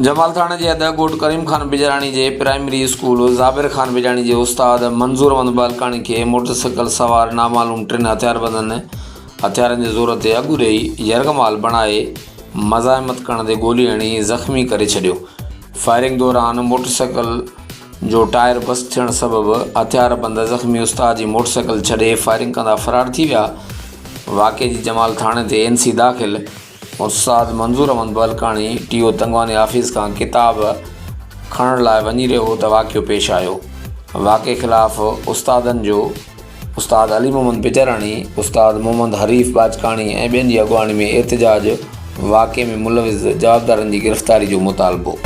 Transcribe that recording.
जमाल थाणे जे अदहकोट करीम खान बिजराणी के primary school ज़ाबिर Khan बिजराणी के उस्ताद मंजूर अहमद बालकानी के मोटरसाइकिल सवार नामालूम 3 हथियारबंदन हथियारनि के ज़ोर ते अगु ॾेई यरगमाल बणाए मज़ाहमत करण ते गोली हणी ज़ख़्मी करे छॾियो। फायरिंग दौरान मोटरसाइकिल जो टायर बस थियण सबब हथियारबंद ज़ख़्मी उस्ताद की मोटरसाइकिल छॾे फायरिंग कंदा फरार थी विया। वाक़े जी जमाल थाणे ते NC दाख़िल। उस्ताद मंजूर अहमद बालकानी TO तंगवानी ऑफिस का किताब खणण लाइ वञी रहियो हो त वाक़ियो पेश आयो। वाक़े ख़िलाफ़ उस्तादनि जो उस्ताद अली मोहम्मद बिजराणी, उस्ताद मोहम्मद हरीफ़ बाजकानी ऐं ॿियनि जी अॻुवाणी में एहतजाज। वाक़े में मुलविज़ जवाबदारनि की गिरफ़्तारी जो मुतालबो।